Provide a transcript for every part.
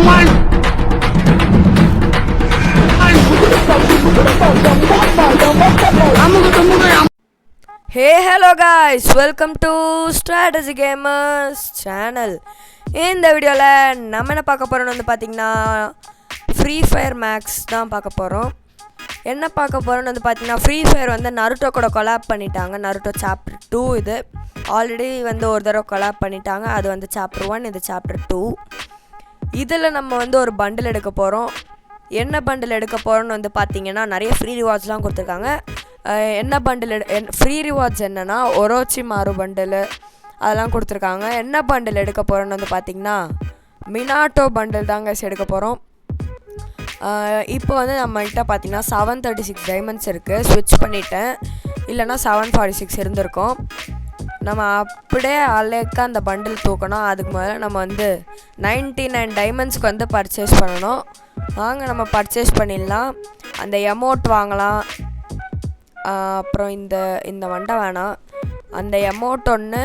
Hey hello guys, welcome to Strategy Gamers channel. இந்த வீடியோவில் நம்ம என்ன பார்க்க போகிறோம்னு வந்து பார்த்திங்கன்னா ஃப்ரீ ஃபயர் மேக்ஸ் தான் பார்க்க போகிறோம். என்ன பார்க்க போகிறோம்னு வந்து பார்த்திங்கன்னா ஃப்ரீ ஃபயர் வந்து நருட்டோ கூட கொலாப் பண்ணிட்டாங்க. நருட்டோ சாப்டர் 2 இது ஆல்ரெடி வந்து ஒரு தடவை கொலாப் பண்ணிட்டாங்க. அது வந்து சாப்டர் 1, இது சாப்டர் 2. இதில் நம்ம வந்து ஒரு பண்டில் எடுக்க போகிறோம். என்ன பண்டில் எடுக்க போகிறோன்னு வந்து பார்த்திங்கன்னா நிறைய ஃப்ரீ ரிவார்ட்ஸ்லாம் கொடுத்துருக்காங்க. என்ன பண்டில் ஃப்ரீ ரிவார்ட்ஸ் என்னென்னா ஒரோச்சி மாறு பண்டில் அதெல்லாம் கொடுத்துருக்காங்க. என்ன பண்டில் எடுக்க போகிறோன்னு வந்து பார்த்திங்கன்னா மினாட்டோ பண்டில் தாங்க எடுக்க போகிறோம். இப்போ வந்து நம்மகிட்ட பார்த்திங்கன்னா 736 டைமண்ட்ஸ் இருக்குது. ஸ்விட்ச் பண்ணிட்டேன், இல்லைனா 746 இருந்திருக்கும். நம்ம அப்படியே அலேக்கா அந்த பண்டில் தூக்கணும். அதுக்கு முதல்ல நம்ம வந்து 99 டைமண்ட்ஸ்க்கு வந்து பர்ச்சேஸ் பண்ணணும். வாங்க நம்ம பர்ச்சேஸ் பண்ணிடலாம். அந்த எமௌண்ட் வாங்கலாம். அப்புறம் இந்த வண்டை வேணாம், அந்த எமௌண்ட் ஒன்று,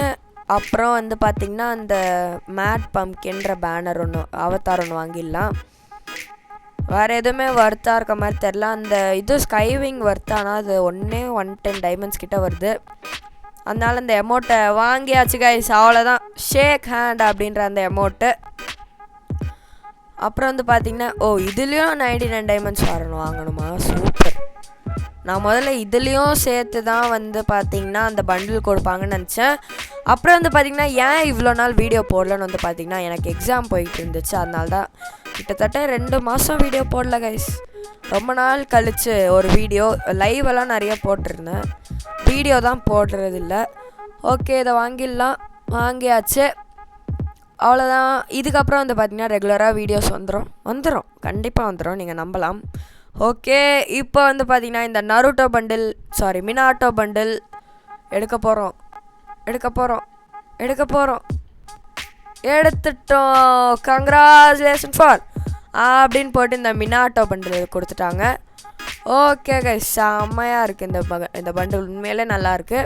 அப்புறம் வந்து பார்த்திங்கன்னா அந்த மேட் பம்ப்கின்ற பேனர் ஒன்று, அவதார் ஒன்று வாங்கிடலாம். வேறு எதுவுமே வர்த்தாக இருக்க மாதிரி தெரில. அந்த இது ஸ்கைவிங் வர்த்து, ஆனால் அது 110 டைமண்ட்ஸ் கிட்ட வருது. அதனால் அந்த எமௌண்ட்டை வாங்கியாச்சு கைஸ், அவ்வளோதான். ஷேக் ஹேண்ட் அப்படின்ற அந்த எமௌண்ட்டு. அப்புறம் வந்து பார்த்திங்கன்னா இதுலேயும் 99 டைமண்ட்ஸ் வாங்கணுமா? சூப்பர். நான் முதல்ல இதுலேயும் சேர்த்து தான் வந்து பார்த்திங்கன்னா அந்த பண்டில் கொடுப்பாங்கன்னு நினச்சேன். அப்புறம் வந்து பார்த்திங்கன்னா ஏன் இவ்வளோ நாள் வீடியோ போடலன்னு வந்து பார்த்திங்கன்னா எனக்கு எக்ஸாம் போயிட்டு இருந்துச்சு. அதனால தான் கிட்டத்தட்ட 2 மாதம் வீடியோ போடல கைஸ். ரொம்ப நாள் கழித்து ஒரு வீடியோ லைவெல்லாம் நிறைய போட்டிருந்தேன், வீடியோ தான் போடுறதில்ல. ஓகே, இதை வாங்கிடலாம். வாங்கியாச்சு, அவ்வளோதான். இதுக்கப்புறம் வந்து பார்த்திங்கன்னா ரெகுலராக வீடியோஸ் வந்துடும், கண்டிப்பாக வந்துடும், நீங்கள் நம்பலாம். ஓகே, இப்போ வந்து பார்த்திங்கன்னா இந்த நருட்டோ பண்டில் மினாட்டோ பண்டில் எடுக்க போகிறோம். எடுத்துட்டோம். கங்க்ராச்சுலேஷன் ஃபார் அப்படின்னு போட்டு இந்த மினாட்டோ பண்டில் கொடுத்துட்டாங்க. ஓகே கைஸ், செம்மையாக இருக்குது இந்த பண்டில். உண்மையிலே நல்லாயிருக்கு,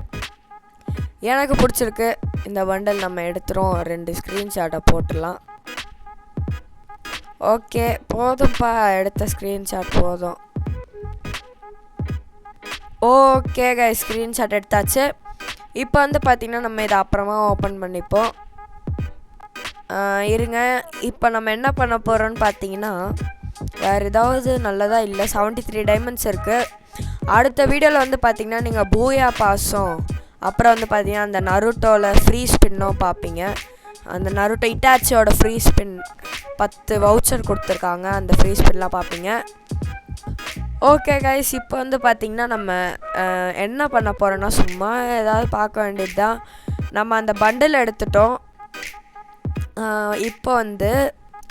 எனக்கு பிடிச்சிருக்கு இந்த பண்டில். நம்ம எடுத்துகிறோம், 2 ஸ்க்ரீன்ஷாட்டை போட்டுடலாம். ஓகே, போதும்ப்பா, எடுத்த ஸ்க்ரீன்ஷாட் போதும். ஓகே கைஸ், ஸ்க்ரீன்ஷாட் எடுத்தாச்சு. இப்போ வந்து பார்த்திங்கன்னா நம்ம இதை அப்புறமா ஓப்பன் பண்ணிப்போம். இருங்க, இப்போ நம்ம என்ன பண்ண போகிறோன்னு பார்த்தீங்கன்னா வேறு ஏதாவது நல்லதாக இல்லை. 73 டைமண்ட்ஸ் இருக்குது. அடுத்த வீடியோவில் வந்து பார்த்திங்கன்னா நீங்கள் பூயா பாஸும், அப்புறம் வந்து பார்த்திங்கன்னா அந்த நருட்டோவில் ஃப்ரீ ஸ்பின்னும் பார்ப்பீங்க. அந்த நருட்டோ இட்டாச்சியோட ஃப்ரீ ஸ்பின் 10 வவுச்சர் கொடுத்துருக்காங்க, அந்த ஃப்ரீ ஸ்பின்லாம் பார்ப்பீங்க. ஓகே கைஸ், இப்போ வந்து பார்த்திங்கன்னா நம்ம என்ன பண்ண போகிறோன்னா சும்மா ஏதாவது பார்க்க வேண்டியது தான். நம்ம அந்த பண்டில் எடுத்துட்டோம். இப்போ வந்து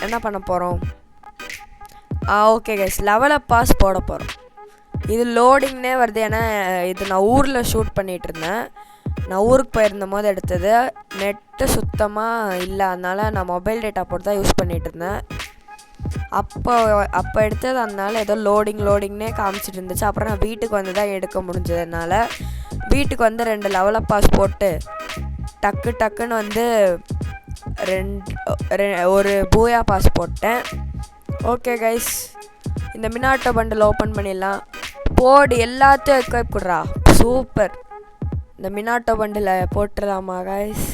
என்ன பண்ண போகிறோம்? ஓகே கைஸ், லெவலப் பாஸ் போட போகிறோம். இது லோடிங்னே வருது, ஏன்னா இது நான் ஊரில் ஷூட் பண்ணிகிட்டு இருந்தேன். நான் ஊருக்கு போயிருந்த போது எடுத்தது. நெட்டு சுத்தமாக இல்லை, அதனால் நான் மொபைல் டேட்டா போட்டு தான் யூஸ் பண்ணிகிட்டு இருந்தேன். அப்போ எடுத்தது, அதனால ஏதோ லோடிங்னே காமிச்சிட்டு இருந்துச்சு. அப்புறம் நான் வீட்டுக்கு வந்து தான் எடுக்க முடிஞ்சதுனால வீட்டுக்கு வந்து 2 லெவலப் பாஸ் போட்டு டக்குன்னு வந்து ஒரு பூயா பாஸ் போட்டேன். ஓகே கைஸ், இந்த மினாட்டோ பண்டில் ஓப்பன் பண்ணிடலாம். போடு, எல்லாத்தையும் எக்வைப் கொடுறா. சூப்பர். இந்த மினாட்டோ பண்டில் போட்டுடலாமா கைஸ்?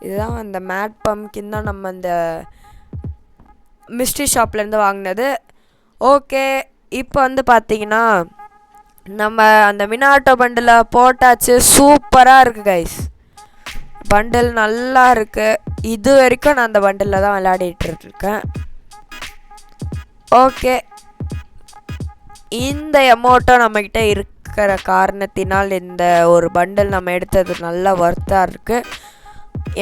இதுதான் அந்த மேட் பம்ப்கின் தான் நம்ம அந்த மிஸ்ட்ரி ஷாப்லேருந்து வாங்கினது. ஓகே, இப்போ வந்து பார்த்திங்கன்னா நம்ம அந்த மினாட்டோ பண்டில் போட்டாச்சு. சூப்பராக இருக்குது கைஸ், பண்டில் நல்லா இருக்குது. இது வரைக்கும் நான் அந்த பண்டிலில் தான் விளையாடிட்டுருக்கேன். ஓகே, இந்த அமௌண்ட்டும் நம்மக்கிட்ட இருக்கிற காரணத்தினால் இந்த ஒரு பண்டில் நம்ம எடுத்தது நல்லா வர்த்தாக இருக்குது.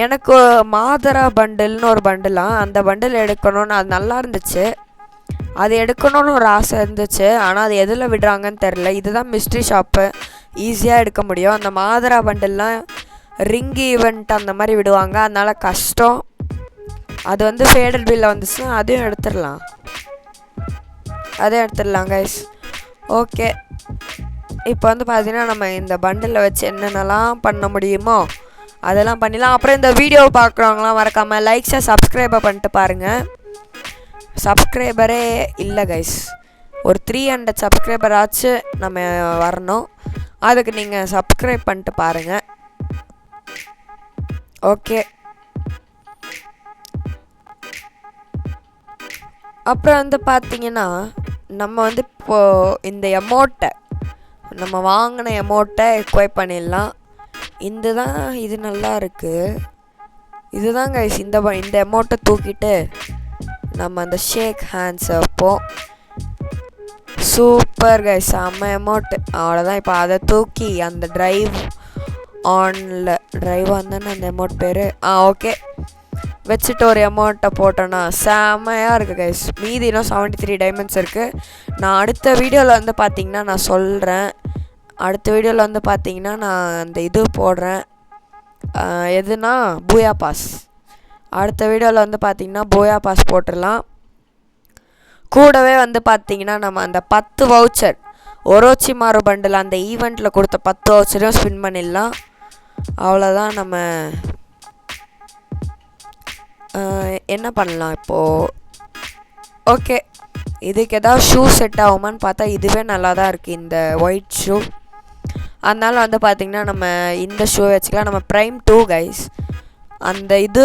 எனக்கு மாதரா பண்டில்னு ஒரு பண்டிலாம், அந்த பண்டில் எடுக்கணும்னு அது நல்லா இருந்துச்சு. அது எடுக்கணும்னு ஒரு ஆசை இருந்துச்சு, ஆனால் அது எதில் விடுறாங்கன்னு தெரில. இதுதான் மிஸ்ட்ரி ஷாப்பு, ஈஸியாக எடுக்க முடியும். அந்த மாதரா பண்டில்லாம் ரிங் ஈவெண்ட் அந்த மாதிரி விடுவாங்க, அதனால் கஷ்டம். அது வந்து ஃபேடட் பில்லில் வந்துச்சுன்னா அதையும் எடுத்துடலாம் கைஸ். ஓகே, இப்போ வந்து பார்த்திங்கன்னா நம்ம இந்த பண்டிலில் வச்சு என்னென்னலாம் பண்ண முடியுமோ அதெல்லாம் பண்ணிடலாம். அப்புறம் இந்த வீடியோவை பார்க்குறவங்களாம் மறக்காமல் லைக்ஸை சப்ஸ்கிரைபை பண்ணிட்டு பாருங்கள். சப்ஸ்கிரைபரே இல்லை கைஸ். ஒரு 300 சப்ஸ்கிரைபர் ஆச்சு நம்ம வரணும். அதுக்கு நீங்கள் சப்ஸ்கிரைப் பண்ணிட்டு பாருங்கள். ஓகே, அப்புறம் வந்து பார்த்தீங்கன்னா நம்ம வந்து இப்போது இந்த எமௌண்ட்டை நம்ம வாங்கின எமௌண்ட்டை எக்வைப் பண்ணிடலாம். இது நல்லா இருக்குது. இதுதான் கைஸ். இந்த எமௌண்ட்டை தூக்கிட்டு நம்ம அந்த ஷேக் ஹேண்ட்ஸ் வைப்போம். சூப்பர் கைஸ், செம்ம எமௌண்ட்டு. அவ்வளோதான். இப்போ அதை தூக்கி அந்த ட்ரைவ் தானே அந்த எமௌண்ட் பேர். ஓகே, வச்சுட்டு ஒரு எமௌண்ட்டை போட்டோன்னா செம்மையாக இருக்குது கைஸ். மீதி இன்னும் 73 டைமண்ட்ஸ் இருக்குது. நான் அடுத்த வீடியோவில் வந்து பார்த்திங்கன்னா நான் சொல்கிறேன். அடுத்த வீடியோவில் வந்து பார்த்திங்கன்னா நான் அந்த இது போடுறேன். எதுனா பூயா பாஸ். அடுத்த வீடியோவில் வந்து பார்த்திங்கன்னா பூயா பாஸ் போட்டுடலாம். கூடவே வந்து பார்த்திங்கன்னா நம்ம அந்த 10 வவுச்சர் ஒரோச்சிமாரு பண்டில் அந்த ஈவெண்ட்டில் கொடுத்த 10 வவுச்சரையும் ஸ்பின் பண்ணிடலாம். அவ்வளோதான். நம்ம என்ன பண்ணலாம் இப்போது? ஓகே, இதுக்கு ஏதாவது ஷூ செட் ஆகுமான்னு பார்த்தா இதுவே நல்லா தான் இருக்குது, இந்த ஒயிட் ஷூ. அதனால் வந்து பார்த்திங்கன்னா நம்ம இந்த ஷூ வச்சுக்கலாம். நம்ம ப்ரைம் 2 கைஸ். அந்த இது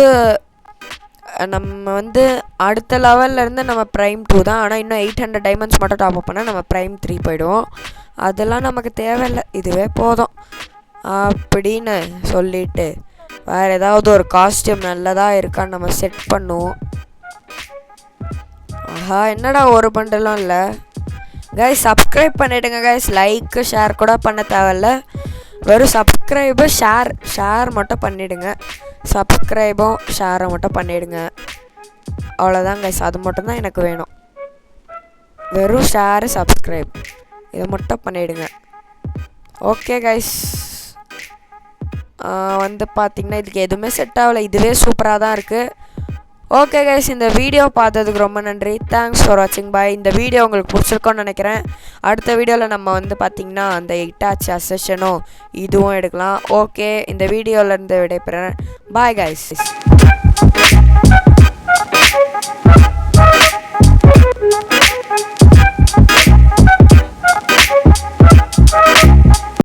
நம்ம வந்து அடுத்த லெவல்லேருந்து நம்ம ப்ரைம் 2 தான். ஆனால் இன்னும் 800 டைமண்ட்ஸ் மட்டும் டாப் அப் பண்ணால் நம்ம ப்ரைம் 3 போயிடுவோம். அதெல்லாம் நமக்கு தேவையில்லை, இதுவே போதும் அப்படின்னு சொல்லிவிட்டு வேறு ஏதாவது ஒரு காஸ்டியூம் நல்லதாக இருக்கான்னு நம்ம செட் பண்ணுவோம். ஆஹா, என்னடா ஒரு பண்டலும் இல்லை கைஸ். சப்ஸ்கிரைப் பண்ணிவிடுங்க கைஸ். லைக்கு ஷேர் கூட பண்ண தேவையில்ல. வெறும் சப்ஸ்கிரைபு ஷேர் மட்டும் பண்ணிவிடுங்க. சப்ஸ்கிரைபும் ஷேரை மட்டும் பண்ணிவிடுங்க. அவ்வளோதான் கைஸ். அது மட்டும்தான் எனக்கு வேணும். வெறும் ஷேரு சப்ஸ்கிரைப் இதை மட்டும் பண்ணிவிடுங்க. ஓகே கைஸ், வந்து பார்த்திங்கன்னா இதுக்கு எதுவுமே செட் ஆகலை. இதுவே சூப்பராக தான் இருக்குது. ஓகே கைஸ், இந்த வீடியோ பார்த்ததுக்கு ரொம்ப நன்றி. தேங்க்ஸ் ஃபார் வாட்சிங். பாய். இந்த வீடியோ உங்களுக்கு பிடிச்சிருக்கோன்னு நினைக்கிறேன். அடுத்த வீடியோவில் நம்ம வந்து பார்த்திங்கன்னா அந்த இட்டாச்சி அசெஷனும் இதுவும் எடுக்கலாம். ஓகே, இந்த வீடியோவிலேருந்து விடைபெறேன். Bye guys.